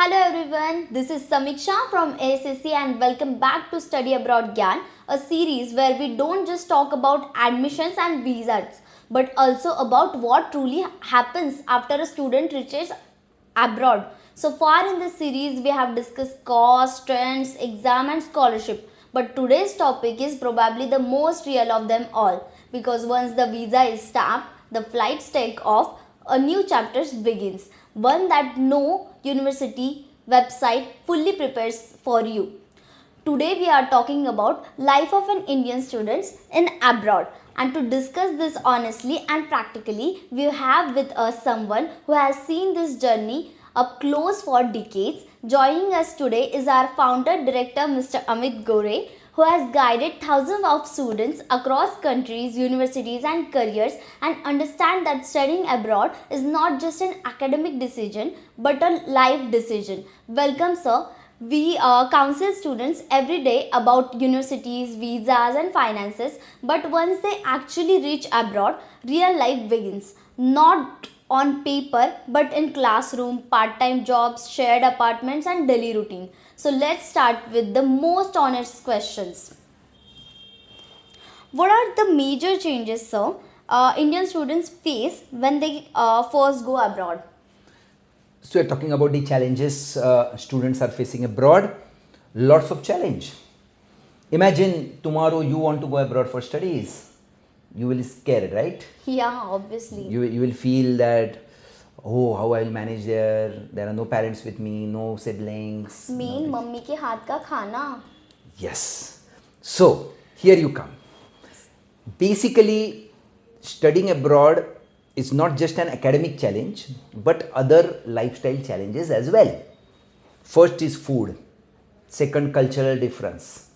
Hello everyone, this is Samiksha from ASSC and welcome back to Study Abroad Gyan, a series where we don't just talk about admissions and visas but also about what truly happens after a student reaches abroad. So far in this series we have discussed cost, trends, exam and scholarship, but today's topic is probably the most real of them all because once the visa is stamped, the flights take off, a new chapter begins, one that no university website fully prepares for you. Today we are talking about life of an Indian students in abroad, and to discuss this honestly and practically we have with us someone who has seen this journey up close for decades. Joining us today is our founder director Mr. Amit Gore, who has guided thousands of students across countries, universities and careers and understand that studying abroad is not just an academic decision but a life decision. Welcome sir. We counsel students every day about universities, visas and finances, but once they actually reach abroad, real life begins. Not on paper but in classroom, part-time jobs, shared apartments and daily routine. So let's start with the most honest questions. What are the major changes, sir, Indian students face when they first go abroad? So we're talking about the challenges students are facing abroad. Lots of challenge. Imagine tomorrow you want to go abroad for studies. You will be scared, right? Yeah, obviously. You will feel that, oh, how I will manage there. There are no parents with me, no siblings. Main mummy के हाथ का खाना. Yes. So here you come. Basically, studying abroad is not just an academic challenge, but other lifestyle challenges as well. First is food. Second, cultural difference.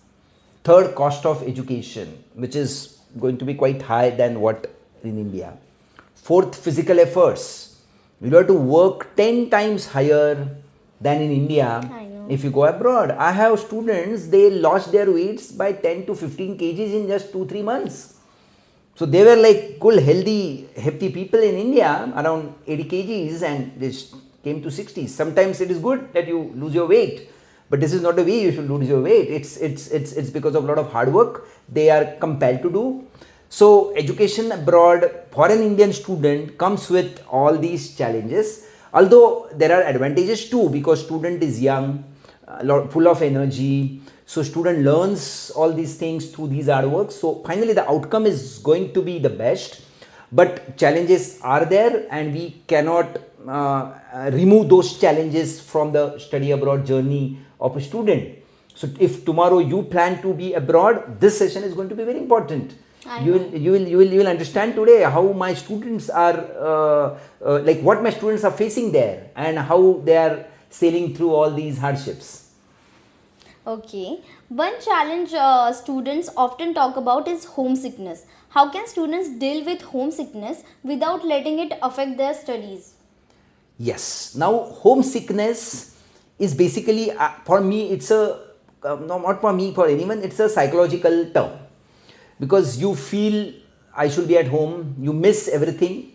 Third, cost of education, which is going to be quite high than what in India. Fourth, physical efforts. You have to work 10 times higher than in India if you go abroad. I have students, they lost their weights by 10 to 15 kgs in just 2-3 months. So they were like cool, healthy, hefty people in India, around 80 kgs, and they came to 60s. Sometimes it is good that you lose your weight, but this is not the way you should lose your weight. It's because of a lot of hard work they are compelled to do. So education abroad for an Indian student comes with all these challenges. Although there are advantages too, because student is young, full of energy. So student learns all these things through these hard work. So finally the outcome is going to be the best. But challenges are there and we cannot remove those challenges from the study abroad journey of a student. So if tomorrow you plan to be abroad, this session is going to be very important. You will understand today how my students are like what my students are facing there and how they are sailing through all these hardships. Okay. One challenge students often talk about is homesickness. How can students deal with homesickness without letting it affect their studies? Yes. Now, homesickness is basically, for me, it's a, no, not for me, for anyone, it's a psychological term. Because you feel I should be at home, you miss everything,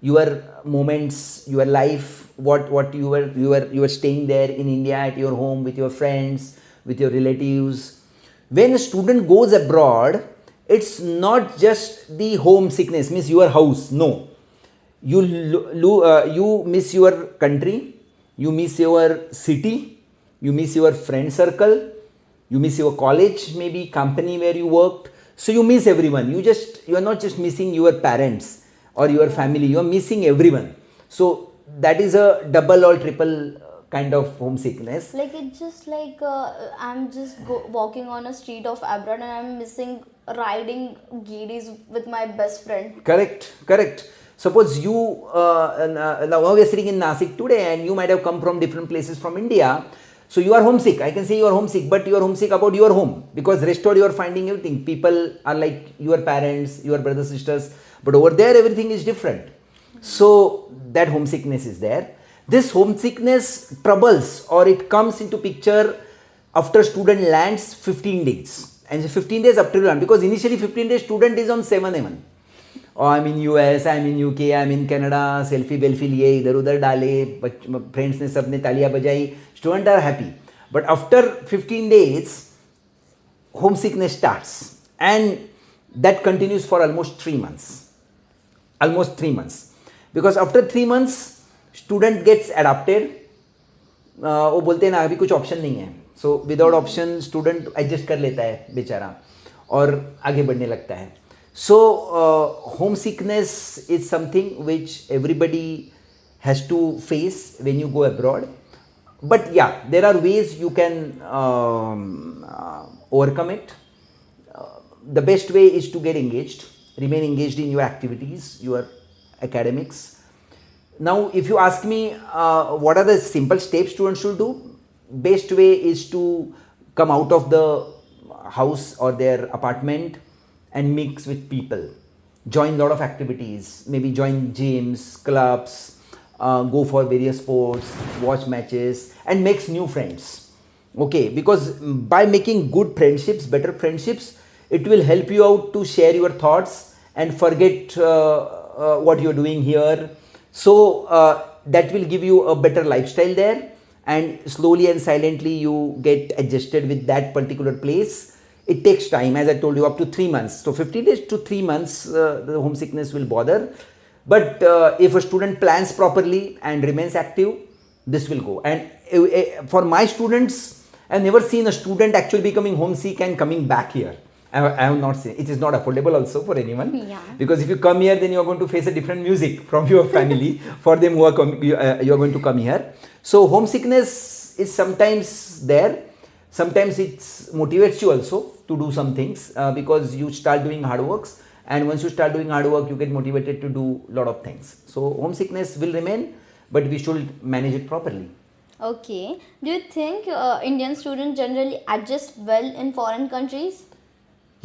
your moments, your life, what you were staying there in India at your home with your friends, with your relatives. When a student goes abroad, it's not just the homesickness, means your house, no. You miss your country, you miss your city, you miss your friend circle, you miss your college, maybe company where you worked. So you miss everyone. You are not just missing your parents or your family, you are missing everyone. So that is a double or triple kind of homesickness. Like it's just like I'm just walking on a street of abroad and I'm missing riding giddies with my best friend. Correct. Suppose you, now we are sitting in Nasik today and you might have come from different places from India. So you are homesick. I can say you are homesick, but you are homesick about your home because restored you are finding everything. People are like your parents, your brothers, sisters, but over there everything is different. So that homesickness is there. This homesickness troubles or it comes into picture after student lands 15 days. And 15 days after you land, because initially 15 days student is on 7M1. और I am in US, I am in UK, I am in Canada, selfie वेल्फी लिए, इधर उधर डाले, friends ने सबने तालियां बजाई, student are happy. But after 15 days homesickness starts, and that continues for almost 3 months. Almost 3 months, because after 3 months student gets adapted. वो बोलते हैं ना अभी कुछ ऑप्शन नहीं है, so without option student adjust कर लेता है बेचारा और आगे बढ़ने लगता है. So homesickness is something which everybody has to face when you go abroad. But yeah, there are ways you can overcome it. The best way is to get engaged, remain engaged in your activities, your academics. Now, if you ask me what are the simple steps students should do, best way is to come out of the house or their apartment and mix with people. Join lot of activities, maybe join gyms, clubs, go for various sports, watch matches, and makes new friends. Okay, because by making good friendships, better friendships, it will help you out to share your thoughts and forget what you're doing here. So that will give you a better lifestyle there, and slowly and silently you get adjusted with that particular place. It takes time, as I told you, up to 3 months. So 15 days to 3 months the homesickness will bother. But if a student plans properly and remains active, this will go. And for my students, I've never seen a student actually becoming homesick and coming back here. I have not seen. It is not affordable also for anyone. Yeah. Because if you come here, then you are going to face a different music from your family for them who are you are going to come here. So homesickness is sometimes there. Sometimes it motivates you also to do some things because you start doing hard works. And once you start doing hard work, you get motivated to do a lot of things. So homesickness will remain, but we should manage it properly. Okay. Do you think Indian students generally adjust well in foreign countries?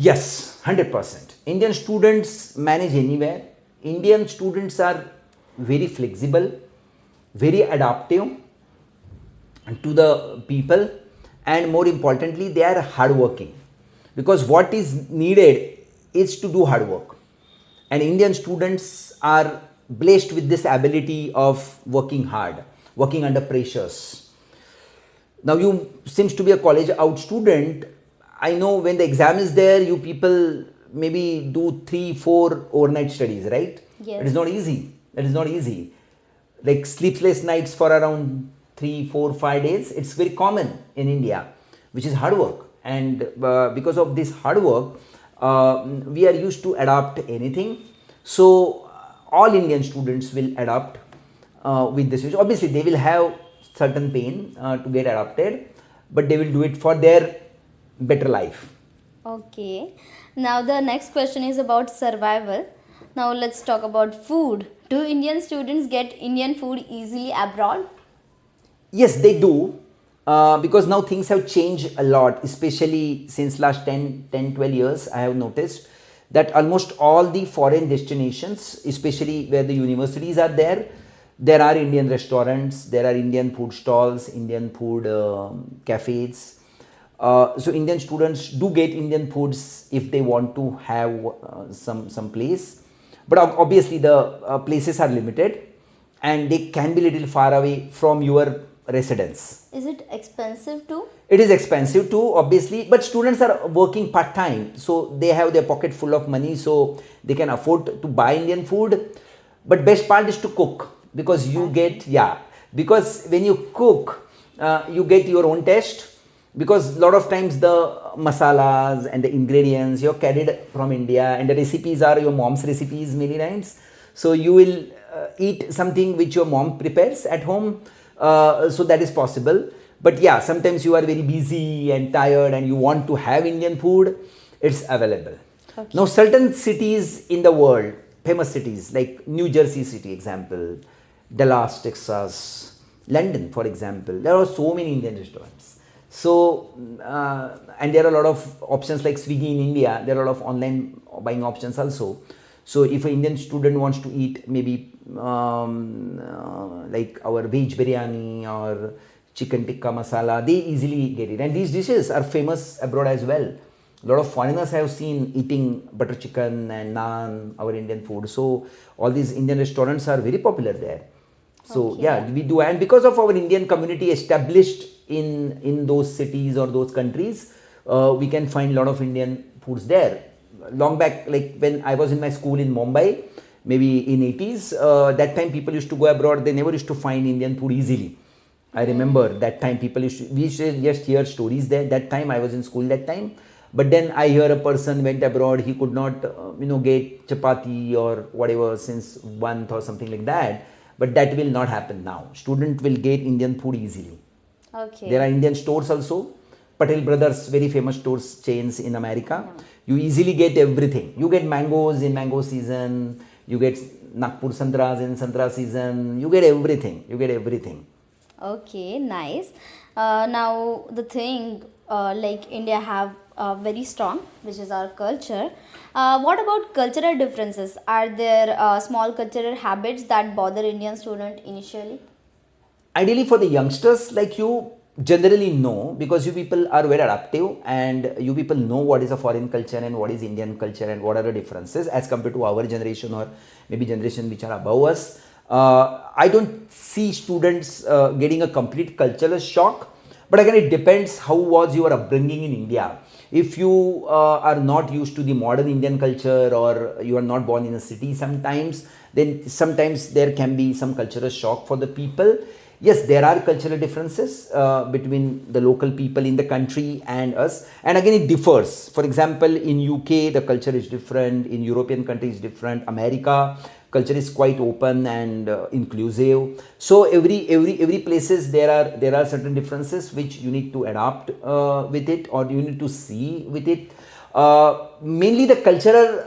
Yes, 100%. Indian students manage anywhere. Indian students are very flexible, very adaptive to the people, and more importantly, they are hardworking. Because what is needed is to do hard work, and Indian students are blessed with this ability of working hard, working under pressures. Now you seems to be a college out student. I know when the exam is there, you people maybe do 3-4 overnight studies, right? Yes. It is not easy. That is not easy. Like sleepless nights for around 3-4-5 days, it's very common in India, which is hard work. And because of this hard work, we are used to adapt anything. So all Indian students will adapt with this. Obviously they will have certain pain to get adapted, but they will do it for their better life. Okay. Now the next question is about survival. Now let's talk about food. Do Indian students get Indian food easily abroad? Yes, they do. Because now things have changed a lot, especially since last 10-12 years. I have noticed that almost all the foreign destinations, especially where the universities are there are Indian restaurants, there are Indian food stalls, Indian food cafes. So Indian students do get Indian foods if they want to have some place. But obviously the places are limited, and they can be little far away from your residence. Is it expensive too? It is expensive too, obviously, but students are working part-time, so they have their pocket full of money, so they can afford to buy Indian food. But best part is to cook, because you get, because when you cook, you get your own taste, because a lot of times the masalas and the ingredients you're carried from India, and the recipes are your mom's recipes many times. So you will eat something which your mom prepares at home. So that is possible. But yeah, sometimes you are very busy and tired and you want to have Indian food, it's available. Okay. Now certain cities in the world, famous cities like New Jersey city example, Dallas, Texas, London for example, there are so many Indian restaurants. So and there are a lot of options like Swiggy in India, there are a lot of online buying options also. So if an Indian student wants to eat maybe like our veg biryani or chicken tikka masala, they easily get it. And these dishes are famous abroad as well. A lot of foreigners I have seen eating butter chicken and naan, our Indian food. So all these Indian restaurants are very popular there. So Okay. yeah, we do, and because of our Indian community established in those cities or those countries, we can find a lot of Indian foods there. Long back, like when I was in my school in Mumbai, maybe in 80s, that time people used to go abroad. They never used to find Indian food easily. I remember that time people we used to just hear stories there. That time I was in school that time, but then I hear a person went abroad. He could not, get chapati or whatever since month or something like that. But that will not happen now. Student will get Indian food easily. Okay. There are Indian stores also. Patel Brothers, very famous stores chains in America. You easily get everything. You get mangoes in mango season. You get Nagpur santras in santra season. You get everything. You get everything. Okay, nice. Now the thing, like India have very strong, which is our culture. What about cultural differences? Are there small cultural habits that bother Indian student initially? Ideally for the youngsters like you, generally no, because you people are very adaptive and you people know what is a foreign culture and what is Indian culture and what are the differences as compared to our generation or maybe generation which are above us. I don't see students getting a complete cultural shock, but again it depends how was your upbringing in India. If you are not used to the modern Indian culture or you are not born in a city sometimes, then sometimes there can be some cultural shock for the people. Yes, there are cultural differences between the local people in the country and us, and again it differs. For example, in UK the culture is different, in European countries different, America culture is quite open and inclusive. So every places there are certain differences which you need to adapt with it, or you need to see with it. Mainly the cultural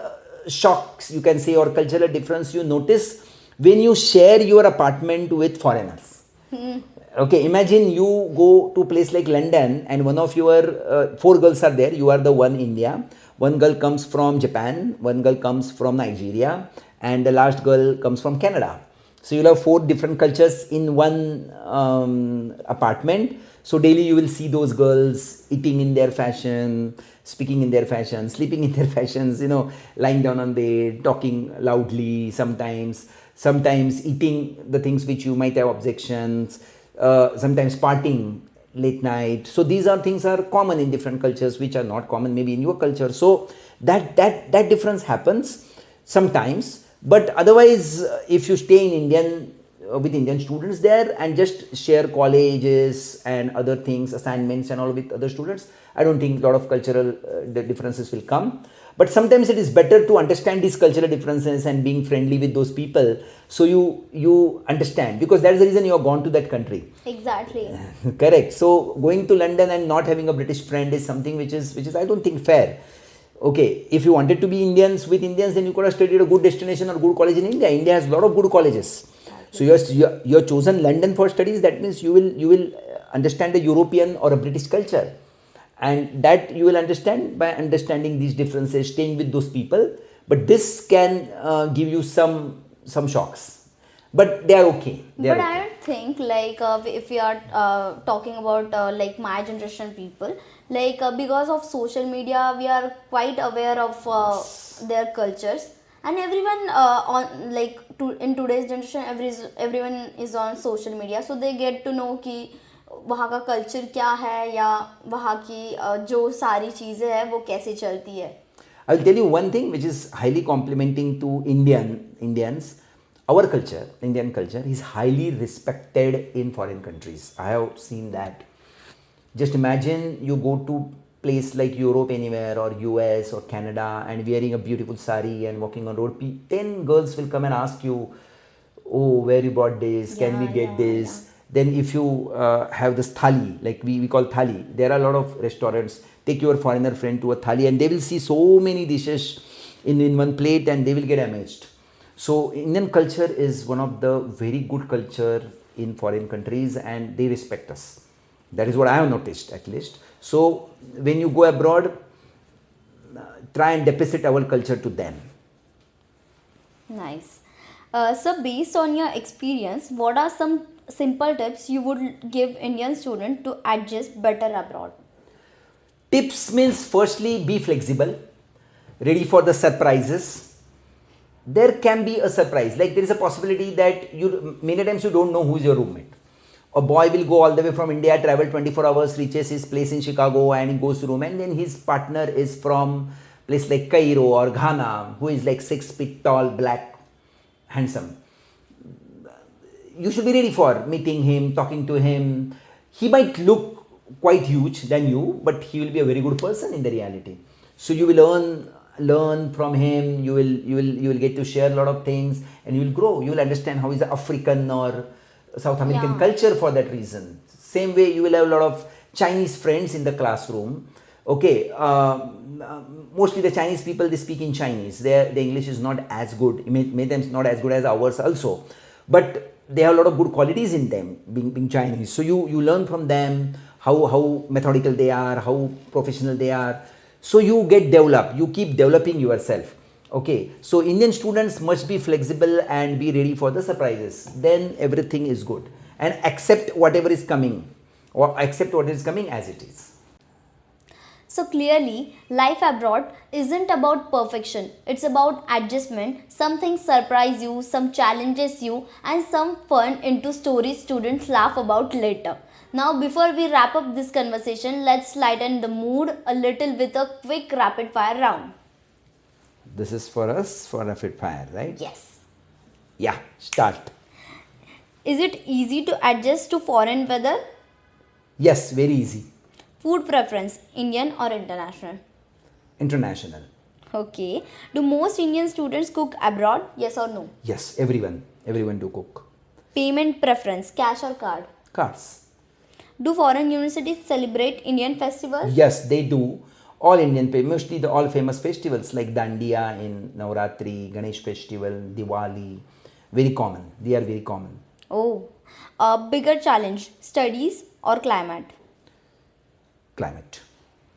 shocks, you can say, or cultural difference you notice when you share your apartment with foreigners. Okay, imagine you go to a place like London and one of your four girls are there. You are the one India. One girl comes from Japan. One girl comes from Nigeria. And the last girl comes from Canada. So you'll have four different cultures in one apartment. So daily you will see those girls eating in their fashion, speaking in their fashion, sleeping in their fashions, lying down on bed, talking loudly sometimes eating the things which you might have objections, sometimes partying late night. So these are things are common in different cultures which are not common maybe in your culture. So that difference happens sometimes. But otherwise, if you stay in Indian with Indian students there and just share colleges and other things, assignments and all with other students, I don't think a lot of cultural differences will come. But sometimes it is better to understand these cultural differences and being friendly with those people, so you understand, because that is the reason you have gone to that country. Exactly. Correct. So going to London and not having a British friend is something which is I don't think fair. Okay, if you wanted to be Indians with Indians, then you could have studied a good destination or good college in India. India has a lot of good colleges. So you have chosen London for studies. That means you will understand a European or a British culture, and that you will understand by understanding these differences, staying with those people. But this can give you some shocks, but they are okay. But I don't think like if we are talking about like my generation people, like because of social media, we are quite aware of their cultures, and everyone on like in today's generation, everyone is on social media, so they get to know कि वहाँ का culture क्या है या वहाँ की जो सारी चीज़ें हैं वो कैसे चलती है. I will tell you one thing which is highly complimenting to Indians. Our culture, Indian culture, is highly respected in foreign countries. I have seen that. Just imagine you go to place like Europe anywhere or US or Canada and wearing a beautiful sari and walking on road. 10 girls will come and ask you, oh, where you bought this? Can we get this? Then if you have this thali, like we call thali, there are a lot of restaurants. Take your foreigner friend to a thali and they will see so many dishes in one plate and they will get amazed. So Indian culture is one of the very good culture in foreign countries and they respect us. That is what I have noticed at least. So when you go abroad, try and deposit our culture to them. Nice. So based on your experience, what are some simple tips you would give Indian student to adjust better abroad? Tips means firstly be flexible, ready for the surprises. There can be a surprise, like there is a possibility that you many times you don't know who is your roommate. A boy will go all the way from India, travel 24 hours, reaches his place in Chicago and he goes to room, and then his partner is from place like Cairo or Ghana, who is like 6 feet tall, black, handsome. You should be ready for meeting him, talking to him. He might look quite huge than you, but he will be a very good person in the reality. So you will learn from him. You will get to share a lot of things, and you will grow. You will understand how is the African or South American culture for that reason. Same way you will have a lot of Chinese friends in the classroom. Okay, mostly the Chinese people, they speak in Chinese. The English is not as good. Many times not as good as ours also, but they have a lot of good qualities in them being Chinese. So you learn from them how methodical they are, how professional they are. So you get developed. You keep developing yourself. Okay, so Indian students must be flexible and be ready for the surprises. Then everything is good, and accept whatever is coming, or accept what is coming as it is. So clearly, life abroad isn't about perfection. It's about adjustment. Some things surprise you, some challenges you, and some fun into stories students laugh about later. Now, before we wrap up this conversation, let's lighten the mood a little with a quick rapid fire round. This is for us for rapid fire, right? Yes. Yeah, start. Is it easy to adjust to foreign weather? Yes, very easy. Food preference, Indian or international? International. Okay. Do most Indian students cook abroad? Yes or no? Yes, everyone do cook. Payment preference, cash or card? Cards. Do foreign universities celebrate Indian festivals? Yes, they do. All Indian, mostly the all famous festivals like Dandiya in Navratri, Ganesh festival, Diwali, very common. They are very common. Oh, a bigger challenge, studies or climate? Climate.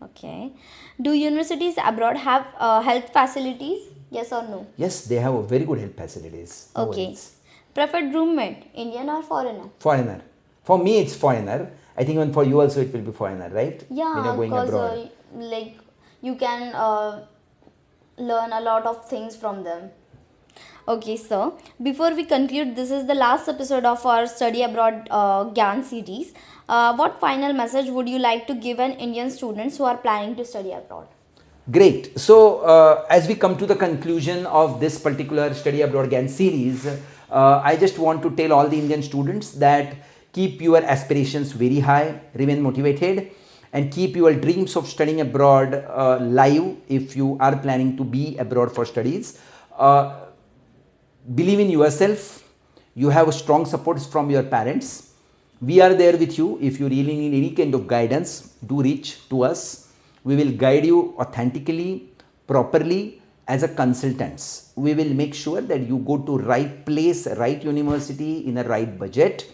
Okay. Do universities abroad have health facilities? Yes or no? Yes, they have a very good health facilities. No Okay. worries. Preferred roommate, Indian or foreigner? Foreigner. For me, it's foreigner. I think even for you also it will be foreigner, right? Yeah, when you're going because abroad. like you can learn a lot of things from them. Okay, sir. Before we conclude, this is the last episode of our Study Abroad Gyan series. What final message would you like to give an Indian students who are planning to study abroad? Great. So, as we come to the conclusion of this particular Study Abroad Gyan series, I just want to tell all the Indian students that keep your aspirations very high, remain motivated, and keep your dreams of studying abroad live if you are planning to be abroad for studies. Believe in yourself. You have a strong support from your parents. We are there with you. If you really need any kind of guidance, do reach to us. We will guide you authentically, properly as a consultants. We will make sure that you go to right place, right university in a right budget.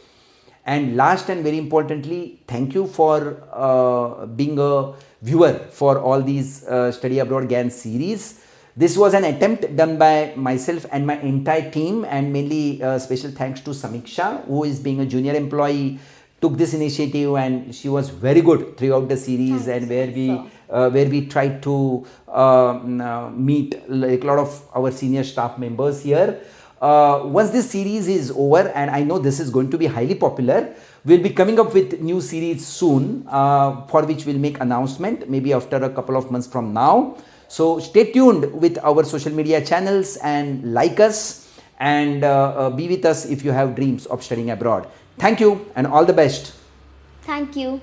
And last and very importantly, thank you for being a viewer for all these Study Abroad Gyan series. This was an attempt done by myself and my entire team, and mainly special thanks to Samiksha, who is being a junior employee, took this initiative, and she was very good throughout the series. Thanks, Where we tried to meet like a lot of our senior staff members here. Once this series is over, and I know this is going to be highly popular, we'll be coming up with new series soon, for which we'll make announcement maybe after a couple of months from now. So stay tuned with our social media channels and like us, and be with us if you have dreams of studying abroad. Thank you and all the best. Thank you.